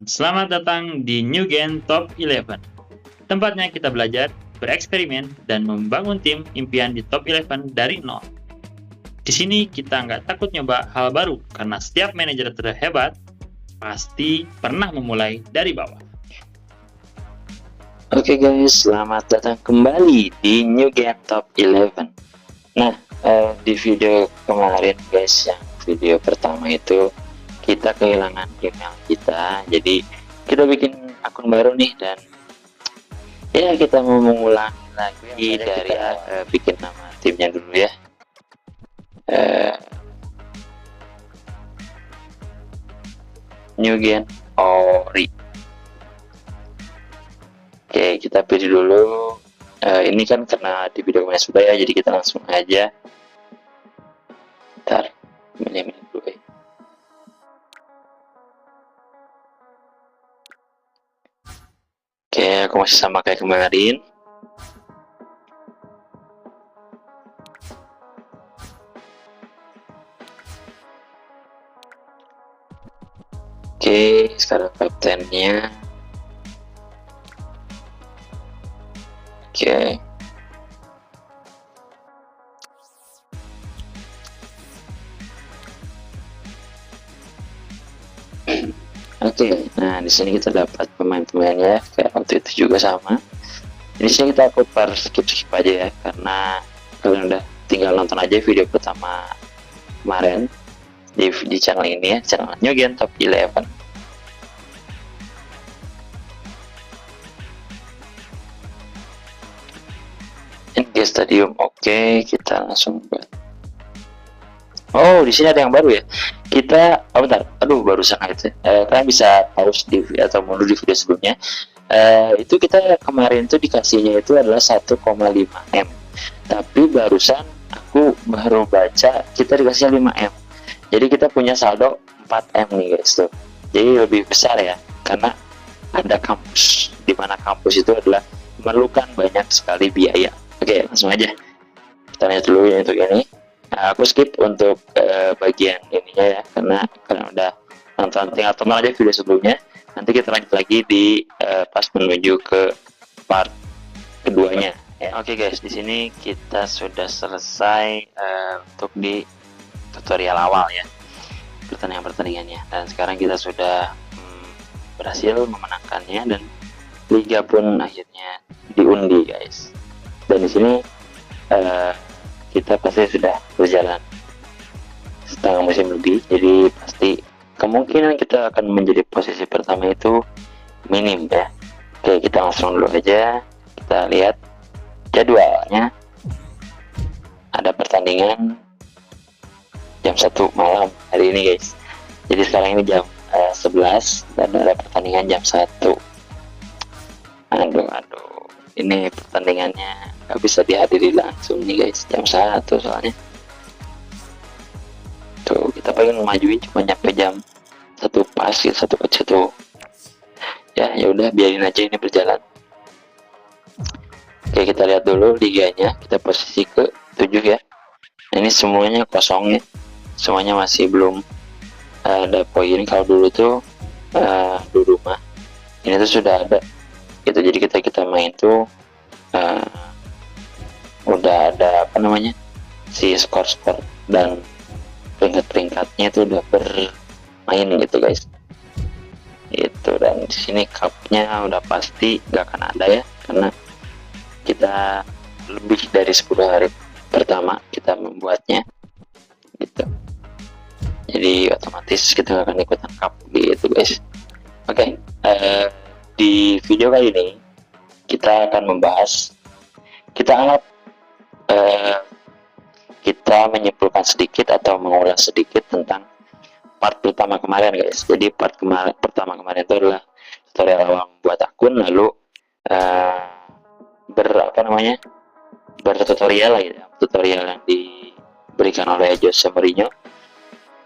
Selamat datang di New Gen Top 11. Tempatnya kita belajar, bereksperimen, dan membangun tim impian di Top 11 dari nol. Di sini kita nggak takut nyoba hal baru, karena setiap manajer terhebat pasti pernah memulai dari bawah. Oke guys, selamat datang kembali di New Gen Top 11. Nah, di video kemarin guys, yang video pertama itu kita kehilangan email kita, jadi kita bikin akun baru nih, dan ya kita mau mengulangi lagi dari bikin nama timnya dulu ya. New Gen Ori. Oke, kita pilih dulu. Ini kan karena di video kemarin sudah ya, jadi kita langsung aja. Ntar, milih dulu ya. Oke, aku masih sama kayak kemarin. Oke, sekarang kaptennya. Oke. Oke, nah di sini kita dapat pemain-pemainnya kayak waktu itu juga sama. Di sini kita putar skip aja ya, karena kalian udah tinggal nonton aja video pertama kemarin di channel ini ya, channel New Gen Top 11. NG Stadium, oke, kita langsung buat. Oh, di sini ada yang baru ya. Kita, oh bentar, aduh baru sangat ya. Kalian bisa pause di atau mundur di video sebelumnya. Itu kita kemarin tuh dikasihnya itu adalah 1,5 M. Tapi barusan aku baru baca kita dikasihnya 5 M. Jadi kita punya saldo 4 M nih guys tuh. Jadi lebih besar ya, karena ada kampus, di mana kampus itu adalah memerlukan banyak sekali biaya. Oke, langsung aja. Kita lihat dulu ya untuk ini. Nah, aku skip untuk bagian ininya ya, karena kalian udah nonton, tinggal tonton aja video sebelumnya. Nanti kita lanjut lagi di pas menuju ke part keduanya. Ya. Oke guys, di sini kita sudah selesai untuk di tutorial awal ya, pertandingannya. Dan sekarang kita sudah berhasil memenangkannya, dan liga pun akhirnya diundi guys. Dan di sini kita pasti sudah berjalan setengah musim lebih, jadi pasti kemungkinan kita akan menjadi posisi pertama itu minim ya. Oke, kita langsung dulu aja, kita lihat jadwalnya. Ada pertandingan jam 1 malam hari ini guys, jadi sekarang ini jam 11 dan ada pertandingan jam 1. Aduh, ini pertandingannya nggak bisa dihadiri langsung nih guys, jam 1 soalnya. Tuh, kita pengen memajuin cuma nyampe jam 1 pas ya, 1 ya. Udah biarin aja ini berjalan. Oke, kita lihat dulu liganya, kita posisi ke 7 ya. Nah, ini semuanya kosong ya, semuanya masih belum ada poin. Kalau dulu tuh di rumah ini tuh sudah ada gitu, jadi kita main tuh udah ada apa namanya, si skor dan peringkat-peringkatnya itu udah bermain gitu guys. Itu, dan di sini cupnya udah pasti gak akan ada ya, karena kita lebih dari 10 hari pertama kita membuatnya gitu, jadi otomatis kita akan ikutan cup gitu guys. Oke, di video kali ini kita akan membahas, kita anggap kita menyimpulkan sedikit atau mengulas sedikit tentang part pertama kemarin guys. Jadi part pertama kemarin itu adalah tutorial awal membuat akun, lalu bertutorial lah ya, tutorial yang diberikan oleh Jose Mourinho.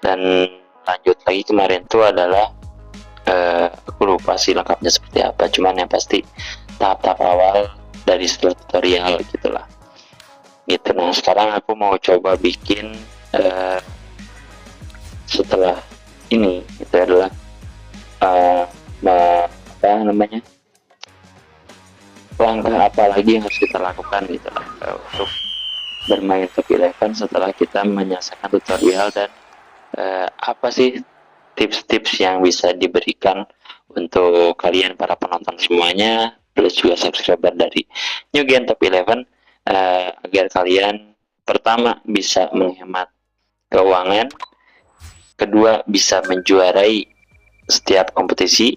Dan lanjut lagi kemarin itu adalah aku lupa sih lengkapnya seperti apa, cuman yang pasti tahap-tahap awal dari tutorial gitulah gitu. Nah, sekarang aku mau coba bikin setelah ini itu adalah apa namanya, langkah apa lagi yang harus kita lakukan gitu lah, untuk bermain top 11 setelah kita menyelesaikan tutorial, dan apa sih tips-tips yang bisa diberikan untuk kalian para penonton semuanya, plus juga subscriber dari New Gen Top 11, agar kalian pertama bisa menghemat keuangan, kedua bisa menjuarai setiap kompetisi,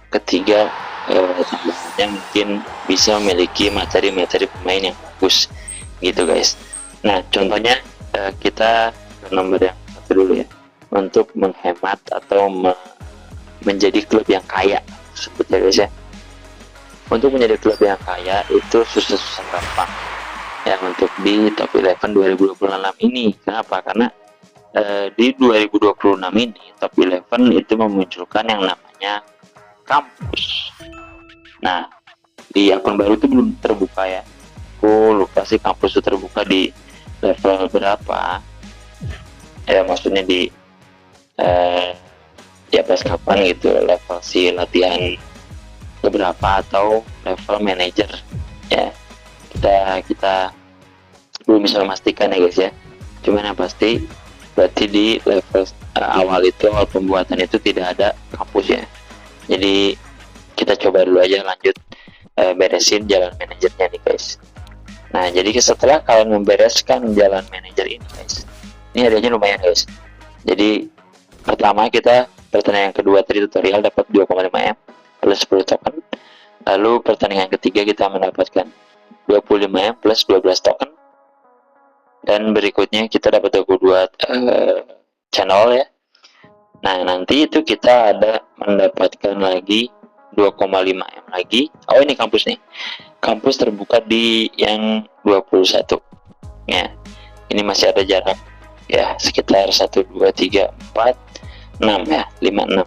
ketiga tambahannya mungkin bisa memiliki materi-materi pemain yang bagus gitu guys. Nah contohnya kita ke nomor yang satu dulu ya, untuk menghemat atau menjadi klub yang kaya sebetulnya guys ya. Untuk menjadi klub yang kaya itu susah-susah gampang ya untuk di Top 11 2026 ini. Kenapa? Karena di 2026 ini Top 11 itu memunculkan yang namanya kampus. Nah di akun baru itu belum terbuka ya, aku lupa sih kampus itu terbuka di level berapa ya, maksudnya di ya pas kapan gitu, level si latihan keberapa atau level manager ya, kita belum bisa memastikan ya guys ya. Cuman yang pasti berarti di level awal itu, awal pembuatan itu tidak ada kampus ya. Jadi kita coba dulu aja lanjut beresin jalan manajernya nih guys. Nah jadi setelah kalian membereskan jalan manajer ini guys, ini hadiahnya lumayan guys. Jadi pertama kita pertandingan kedua tadi tutorial dapat 2,5 M plus 10 token. Lalu pertandingan ketiga kita mendapatkan 25 M plus 12 token. Dan berikutnya kita dapat 22 channel ya. Nah nanti itu kita ada mendapatkan lagi 2,5 M lagi. Oh ini kampus nih, kampus terbuka di yang 21 ya. Ini masih ada jarak ya, sekitar 1, 2, 3, 4, 6 ya, 5,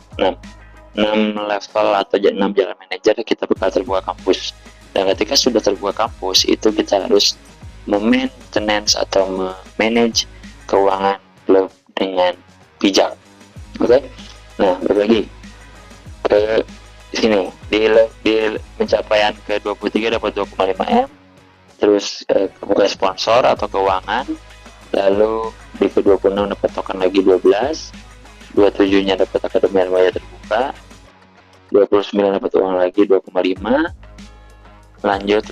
6 level atau 6 jalan manajer kita bakal terbuka kampus. Dan ketika sudah terbuka kampus itu kita harus memaintenance atau memanage keuangan klub dengan bijak. Oke. Nah berbagi ke sini di pencapaian ke 23 dapat 2,5 M, terus buka sponsor atau keuangan, lalu di ke 26 dapat token lagi 12, 27 nya dapat akademi remaja terbuka, 29 dapat uang lagi 2,5, lanjut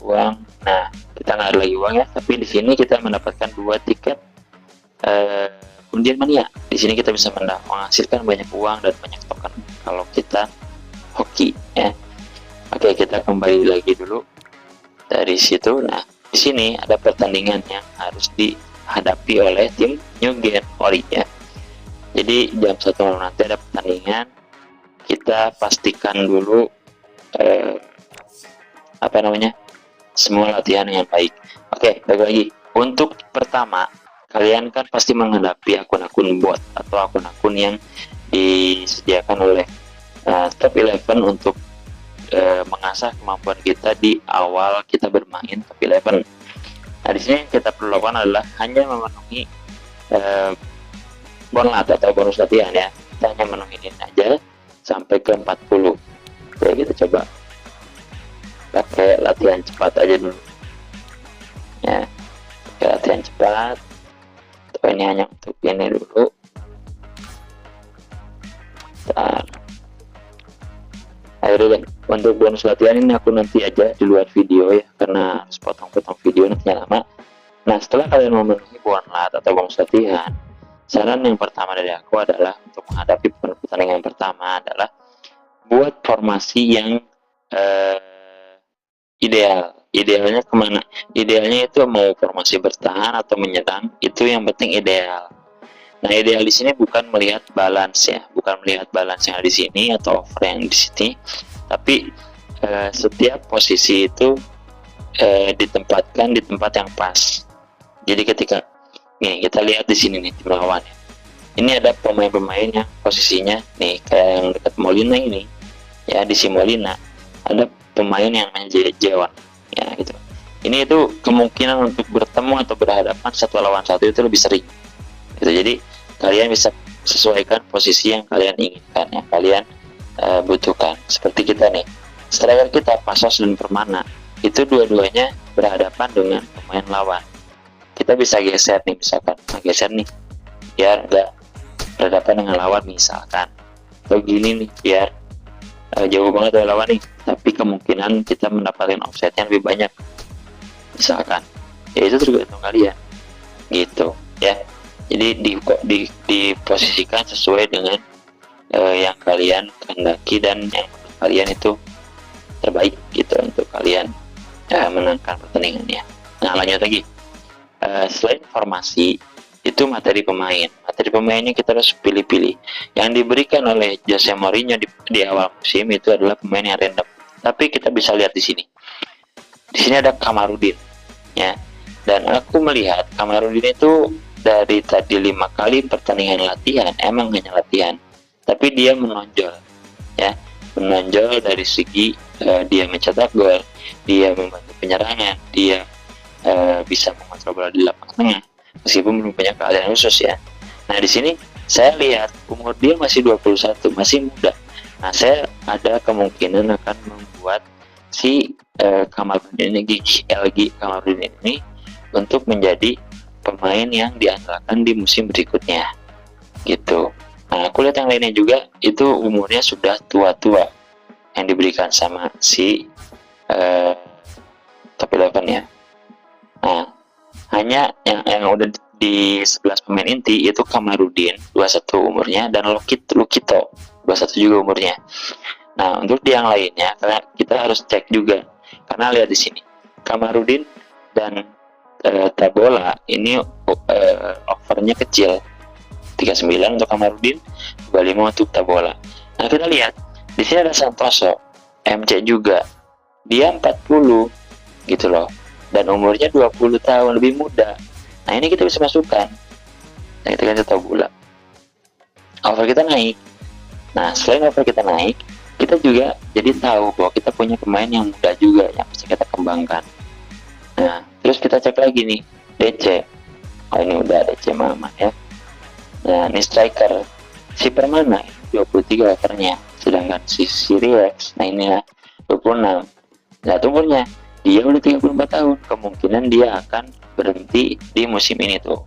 uang. Nah kita nggak ada lagi uang ya, tapi di sini kita mendapatkan 2 tiket undian mania. Di sini kita bisa menghasilkan banyak uang dan banyak token kalau kita hoki ya. Oke kita kembali lagi dulu dari situ. Nah di sini ada pertandingan yang harus dihadapi oleh tim New Gen Ori ya. Jadi jam 1 malam nanti ada pertandingan. Kita pastikan dulu apa namanya, semua latihan dengan baik. Oke balik lagi, untuk pertama kalian kan pasti menghadapi akun-akun bot atau akun-akun yang disediakan oleh Top 11 untuk mengasah kemampuan kita di awal kita bermain Top 11. Nah di sini kita perlu lakukan adalah hanya memenuhi bonus atau bonus latihan ya. Kita hanya memenuhi ini aja sampai ke 40. Oke kita coba pakai latihan cepat aja dulu ya, pakai latihan cepat. Atau ini hanya untuk ini dulu. Akhirnya untuk bonus latihan ini aku nanti aja di luar video ya, karena harus potong-potong video nantinya lama. Nah setelah kalian memenuhi bonus atau bonus latihan, saran yang pertama dari aku adalah untuk menghadapi pertandingan pertama adalah buat formasi yang idealnya kemana? Idealnya itu mau formasi bertahan atau menyerang, itu yang penting ideal. Nah ideal di sini bukan melihat balance ya, bukan melihat balance yang ada di sini atau over yang di sini, tapi setiap posisi itu ditempatkan di tempat yang pas. Jadi ketika nih kita lihat di sini nih tim lawan ya, ini ada pemain-pemain yang posisinya nih kayak yang dekat Molina ini ya, di si Molina ada pemain yang menjadi Jawan ya gitu. Ini itu kemungkinan untuk bertemu atau berhadapan satu lawan satu itu lebih sering gitu. Jadi kalian bisa sesuaikan posisi yang kalian inginkan, yang kalian butuhkan. Seperti kita nih, striker kita Pasos dan Permana itu dua-duanya berhadapan dengan pemain lawan. Kita bisa geser nih, misalkan geser nih biar nggak berhadapan dengan lawan misalkan, atau gini nih biar jauh banget dari lawan nih, tapi kemungkinan kita mendapatkan offsetnya lebih banyak misalkan. Ya itu tergantung kalian gitu ya. Jadi diposisikan sesuai dengan yang kalian kehendaki dan yang menurut kalian itu terbaik gitu untuk kalian menangkan pertandingannya. Nah, lanjut lagi. Selain formasi, itu materi pemain. Materi pemainnya kita harus pilih-pilih. Yang diberikan oleh Jose Mourinho di awal musim itu adalah pemain yang random. Tapi kita bisa lihat di sini. Di sini ada Kamarudin, ya. Dan aku melihat Kamarudin itu dari tadi 5 kali pertandingan latihan, emang hanya latihan, tapi dia menonjol, ya. Menonjol dari segi dia mencetak gol, dia membantu penyerangan, dia bisa mengontrol bola di lapangan tengah meskipun belum punya keahlian khusus ya. Nah, di sini saya lihat umur dia masih 21, masih muda. Nah, saya ada kemungkinan akan membuat si Kamarudin ini, LG Kamarudin ini untuk menjadi pemain yang diandalkan di musim berikutnya gitu. Nah, aku lihat yang lainnya juga itu umurnya sudah tua-tua yang diberikan sama si top 11 ya. Nah, hanya yang udah di 11 pemain inti itu Kamarudin 21 umurnya dan Lukito 21 juga umurnya. Nah, untuk yang lainnya kita harus cek juga karena lihat di sini Kamarudin dan Tabola ini overnya kecil, 39 untuk Kamarudin, 25 untuk Tabola. Nah, kita lihat di sini ada Santoso MC juga, dia 40 gitu loh, dan umurnya 20 tahun, lebih muda. Nah, ini kita bisa masukkan. Nah, kita ganti Tabola, over kita naik. Nah, selain over kita naik, kita juga jadi tahu bahwa kita punya pemain yang muda juga yang bisa kita kembangkan. Nah, terus kita cek lagi nih DC. Oh, ini udah DC Mama ya. Nah, ini striker si Permana 23 overnya, sedangkan si Rex, nah ini ya 26. Nah, umurnya dia udah 34 tahun, kemungkinan dia akan berhenti di musim ini tuh.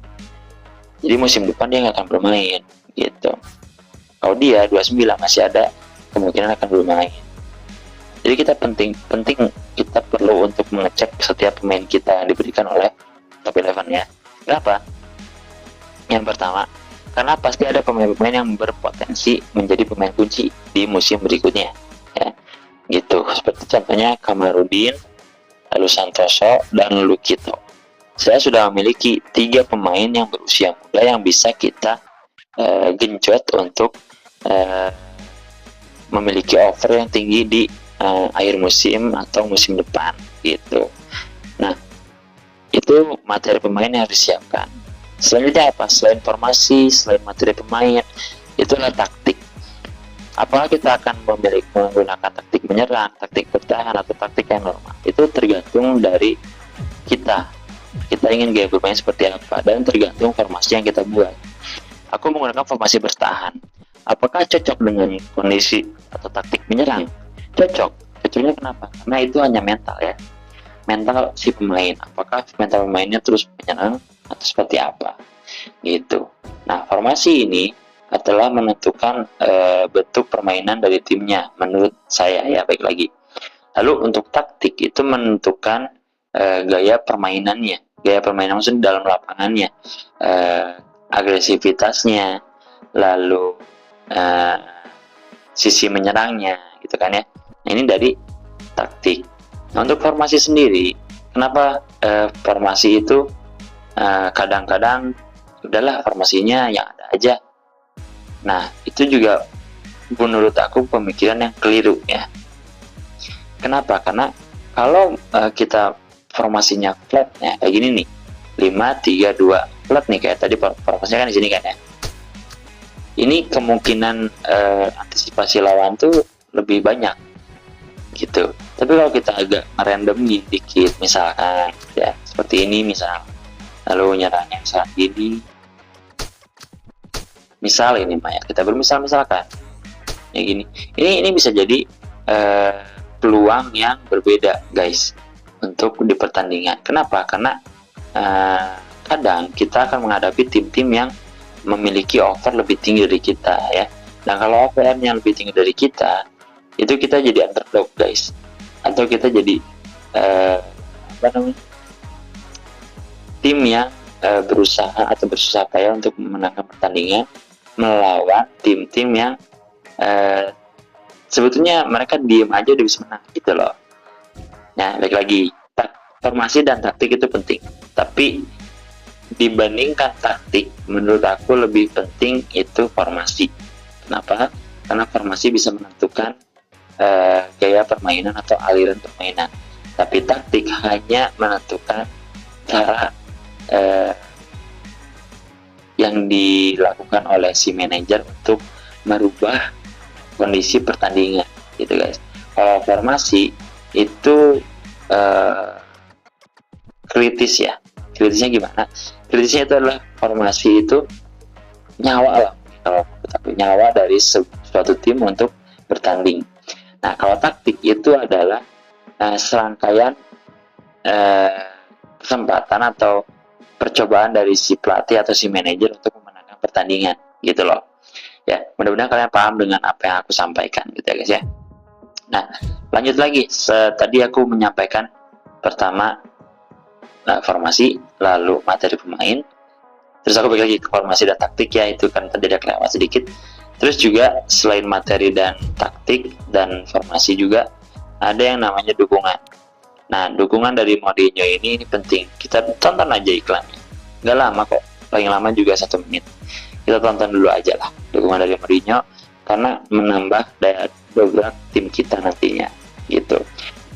Jadi musim depan dia nggak akan bermain gitu. Kalau dia 29 masih ada kemungkinan akan bermain. Jadi kita penting kita perlu untuk mengecek setiap pemain kita yang diberikan oleh top 11 ya. Kenapa? Yang pertama, karena pasti ada pemain-pemain yang berpotensi menjadi pemain kunci di musim berikutnya ya. Gitu. Seperti contohnya Kamarudin, lalu Santoso dan Lukito. Saya sudah memiliki 3 pemain yang berusia muda yang bisa kita genjot untuk memiliki offer yang tinggi di akhir musim atau musim depan gitu. Nah, itu materi pemain yang harus disiapkan. Selanjutnya apa? Selain formasi, selain materi pemain, itu adalah taktik. Apakah kita akan menggunakan taktik menyerang, taktik bertahan, atau taktik yang normal? Itu tergantung dari kita. Kita ingin gaya bermain seperti apa, dan tergantung formasi yang kita buat. Aku menggunakan formasi bertahan. Apakah cocok dengan kondisi atau taktik menyerang? Cocok. Cocoknya kenapa? Karena itu hanya mental ya. Mental si pemain. Apakah mental pemainnya terus menyerang atau seperti apa? Gitu. Nah, formasi ini adalah menentukan bentuk permainan dari timnya menurut saya ya, baik lagi. Lalu untuk taktik itu menentukan gaya permainannya. Gaya permainan maksudnya dalam lapangannya. Agresivitasnya, lalu sisi menyerangnya gitu kan ya. Nah, ini dari taktik. Nah, untuk formasi sendiri, kenapa formasi itu kadang-kadang udahlah formasinya yang ada aja. Nah, itu juga menurut aku pemikiran yang keliru ya. Kenapa? Karena kalau kita formasinya flat ya kayak gini nih, 5-3-2 flat nih kayak tadi formasinya kan di sini kan ya. Ini kemungkinan antisipasi lawan tuh lebih banyak gitu. Tapi kalau kita agak random dikit misalkan ya seperti ini misal, lalu nyerangnya saat ini Misal ini Maya, kita bermisal-misalkan ya gini. Ini bisa jadi peluang yang berbeda guys untuk di pertandingan. Kenapa? Karena kadang kita akan menghadapi tim-tim yang memiliki offer lebih tinggi dari kita ya. Dan kalau offernya lebih tinggi dari kita, itu kita jadi underdog guys, atau kita jadi tim yang berusaha atau bersusah payah untuk memenangkan pertandingan melawan tim-tim yang sebetulnya mereka diem aja udah bisa menang gitu loh. Nah, balik lagi, formasi dan taktik itu penting, tapi dibandingkan taktik, menurut aku lebih penting itu formasi. Kenapa? Karena formasi bisa menentukan gaya permainan atau aliran permainan, tapi taktik hanya menentukan cara yang dilakukan oleh si manajer untuk merubah kondisi pertandingan gitu guys. Kalau formasi itu kritis ya. Kritisnya gimana? Kritisnya itu adalah formasi itu nyawa lah, kalau nyawa dari suatu tim untuk bertanding. Nah, kalau taktik itu adalah serangkaian kesempatan atau percobaan dari si pelatih atau si manajer untuk memenangkan pertandingan gitu loh. Ya, mudah-mudahan kalian paham dengan apa yang aku sampaikan gitu ya guys ya. Nah, lanjut lagi. Tadi aku menyampaikan pertama formasi, lalu materi pemain, terus aku balik lagi ke formasi dan taktik ya, itu kan tadi ada kelewat sedikit. Terus juga selain materi dan taktik dan formasi juga ada yang namanya dukungan. Nah, dukungan dari Mourinho ini penting. Kita tonton aja iklannya, nggak lama kok, paling lama juga 1 menit. Kita tonton dulu aja lah dukungan dari Mourinho, karena menambah daya dobrak tim kita nantinya gitu.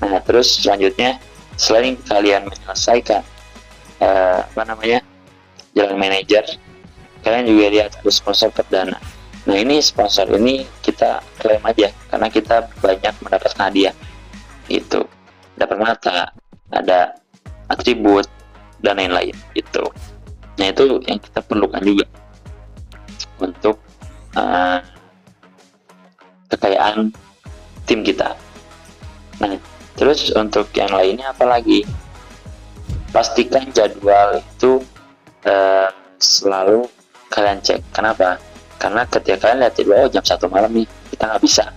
Nah, terus selanjutnya, selain kalian menyelesaikan jalan manajer, kalian juga lihat ada sponsor perdana. Nah, ini sponsor ini kita klaim aja karena kita banyak mendapatkan hadiah gitu. Ada permata, ada atribut dan lain-lain gitu. Nah, itu yang kita perlukan juga untuk kekayaan tim kita. Nah, terus untuk yang lainnya apa lagi? Pastikan jadwal itu selalu kalian cek. Kenapa? Karena ketika kalian lihat jadwal jam 1 malam nih, kita nggak bisa.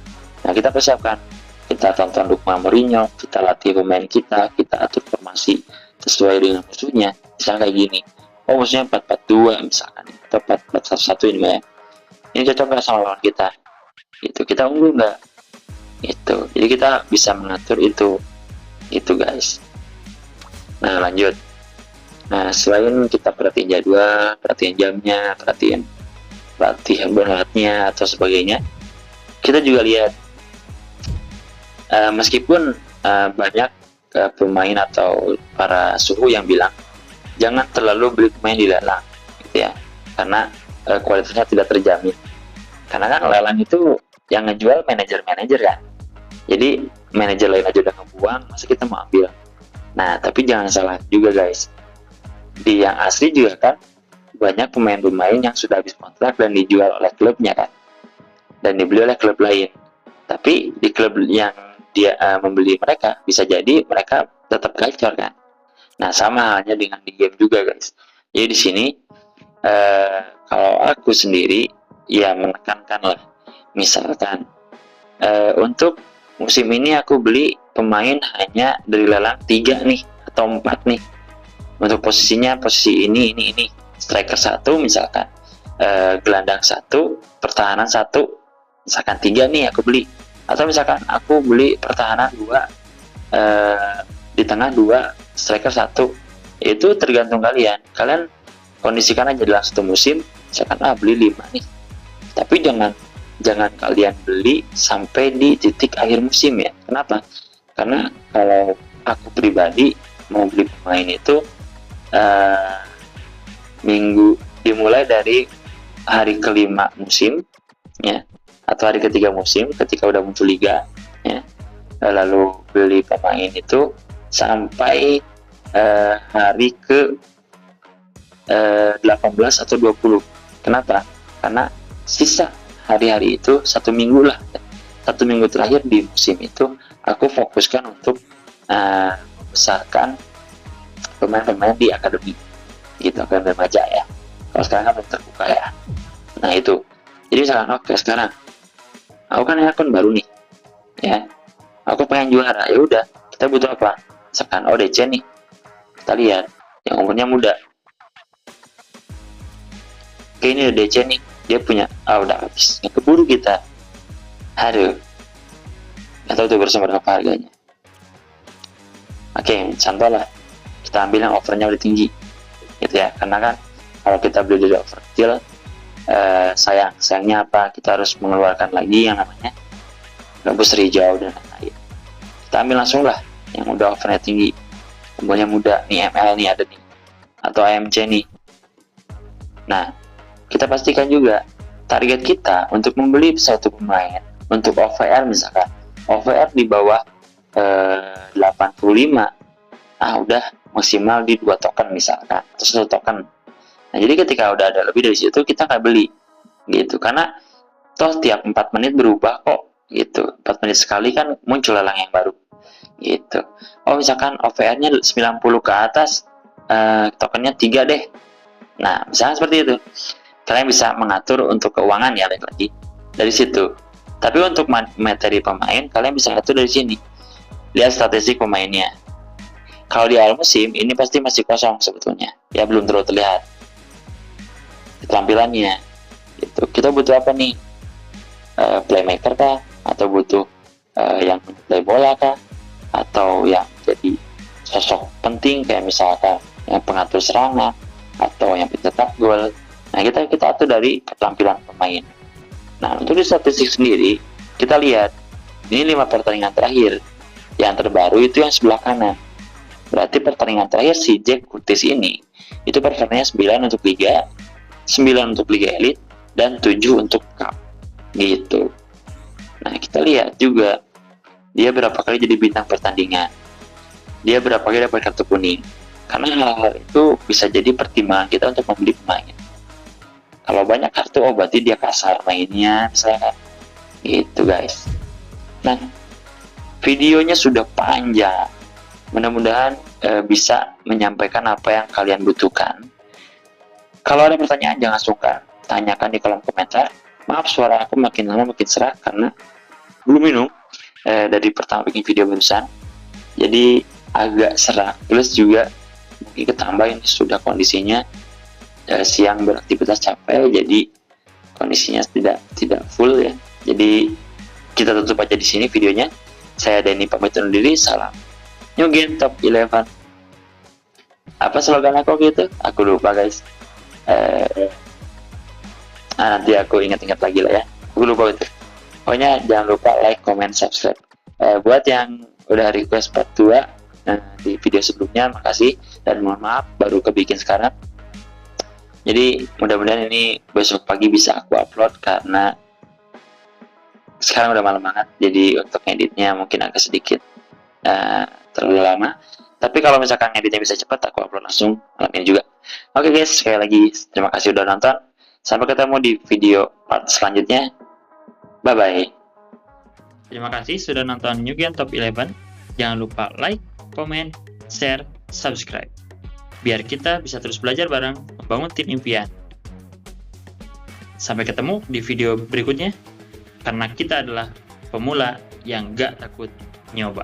Nah, kita persiapkan. Kita tonton dukungan Mourinho, kita latih pemain kita atur formasi sesuai dengan musuhnya. Misalnya kayak gini, oh musuhnya 4-4-2 misalkan, atau 4-4-1 ini ya. Ini cocok nggak sama lawan kita? Itu kita unggul nggak? Itu. Jadi kita bisa mengatur itu guys. Nah, lanjut. Nah, selain kita perhatiin jadwal, perhatiin jamnya, perhatiin latihan beratnya atau sebagainya, kita juga lihat meskipun banyak pemain atau para suhu yang bilang jangan terlalu beli pemain di lelang gitu ya, karena kualitasnya tidak terjamin. Karena kan lelang itu yang ngejual manajer-manajer kan, jadi manajer lain aja udah ngebuang, masa kita mau ambil. Nah, tapi jangan salah juga guys, di yang asli juga kan banyak pemain-pemain yang sudah habis kontrak dan dijual oleh klubnya kan, dan dibeli oleh klub lain. Tapi di klub yang dia membeli mereka, bisa jadi mereka tetap gacor kan. Nah, sama halnya dengan di game juga guys. Jadi di sini kalau aku sendiri ya menekankan lah, misalkan untuk musim ini aku beli pemain hanya dari lelang 3 nih atau 4 nih. Untuk posisinya, posisi ini striker 1 misalkan, gelandang 1, pertahanan 1, misalkan 3 nih aku beli. Atau misalkan aku beli pertahanan 2, di tengah 2, striker 1. Itu tergantung kalian kondisikan aja dalam 1 musim, misalkan beli 5 nih. Tapi jangan kalian beli sampai di titik akhir musim ya. Kenapa? Karena kalau aku pribadi mau beli pemain itu dimulai dari hari kelima musim ya, atau hari ketiga musim ketika udah muncul liga ya, lalu beli pemain itu sampai hari ke 18 atau 20. Kenapa? Karena sisa hari-hari itu 1 minggu lah, 1 minggu terakhir di musim itu aku fokuskan untuk membesarkan pemain-pemain di akademi gitu, akademi remaja ya. Kalau sekarang kan belum terbuka ya. Nah itu, jadi misalkan oke, sekarang aku kan akun baru nih ya, aku pengen juara, ya udah kita butuh apa, misalkan ODC nih, kita lihat yang umurnya muda. Oke, ini ada DC nih, dia punya udah habis, yang keburu kita, aduh, nggak tahu tuh bersumber apa harganya. Oke, contoh lah, kita ambil yang offernya udah tinggi gitu ya, karena kan kalau kita beli dari offer kecil, sayangnya apa, kita harus mengeluarkan lagi yang namanya gabus hijau dan lain-lain. Kita ambil langsung lah yang udah offernya tinggi, umurnya muda nih, ML nih ada nih, atau AMC nih. Nah, kita pastikan juga target kita untuk membeli satu pemain untuk OVR, misalkan OVR di bawah 85, udah maksimal di 2 token misalkan, atau 1 token. Nah, jadi ketika udah ada lebih dari situ, kita nggak beli gitu, karena toh tiap 4 menit berubah kok gitu, 4 menit sekali kan muncul lelang yang baru gitu. Oh, misalkan OVR-nya 90 ke atas, tokennya 3 deh. Nah, misalnya seperti itu, kalian bisa mengatur untuk keuangan ya, lagi dari situ. Tapi untuk materi pemain, kalian bisa atur dari sini, lihat statistik pemainnya. Kalau di awal musim ini pasti masih kosong sebetulnya ya, belum terlalu terlihat tampilannya gitu. Kita butuh apa nih, playmaker kah, atau butuh yang play bola kah, atau yang jadi sosok penting kayak misalkan yang pengatur serangan atau yang pencetak gol. Nah, kita atur dari ketampilan pemain. Nah, untuk di statistik sendiri, kita lihat ini 5 pertandingan terakhir. Yang terbaru itu yang sebelah kanan. Berarti pertandingan terakhir si Jack Curtis ini itu performanya 9 untuk Liga, 9 untuk Liga Elite, dan 7 untuk Cup gitu. Nah, kita lihat juga dia berapa kali jadi bintang pertandingan, dia berapa kali dapat kartu kuning. Karena hal-hal itu bisa jadi pertimbangan kita untuk membeli pemain. Kalau banyak kartu, berarti dia kasar mainnya, misalnya gitu guys. Nah, videonya sudah panjang, mudah-mudahan bisa menyampaikan apa yang kalian butuhkan. Kalau ada pertanyaan, jangan sungkan tanyakan di kolom komentar. Maaf, suara aku makin lama makin serak karena belum minum dari pertama bikin video barusan, jadi agak serak, plus juga mungkin ketambah ini sudah kondisinya siang beraktivitas capek, jadi kondisinya tidak full ya. Jadi kita tutup aja di sini videonya. Saya Denny pamit undur diri. Salam New Game Top 11. Apa slogan aku gitu? Aku lupa guys. Nanti aku ingat-ingat lagi lah ya. Aku lupa itu. Pokoknya jangan lupa like, comment, subscribe. Buat yang udah request part 2 di video sebelumnya, makasih, dan mohon maaf baru kebikin sekarang. Jadi mudah-mudahan ini besok pagi bisa aku upload, karena sekarang udah malam banget, jadi untuk editnya mungkin agak sedikit terlalu lama. Tapi kalau misalkan editnya bisa cepat, aku upload langsung malam ini juga. Oke guys, sekali lagi terima kasih udah nonton. Sampai ketemu di video part selanjutnya. Bye-bye. Terima kasih sudah nonton New Game Top 11. Jangan lupa like, comment, share, subscribe, biar kita bisa terus belajar bareng membangun tim impian. Sampai ketemu di video berikutnya, karena kita adalah pemula yang gak takut nyoba.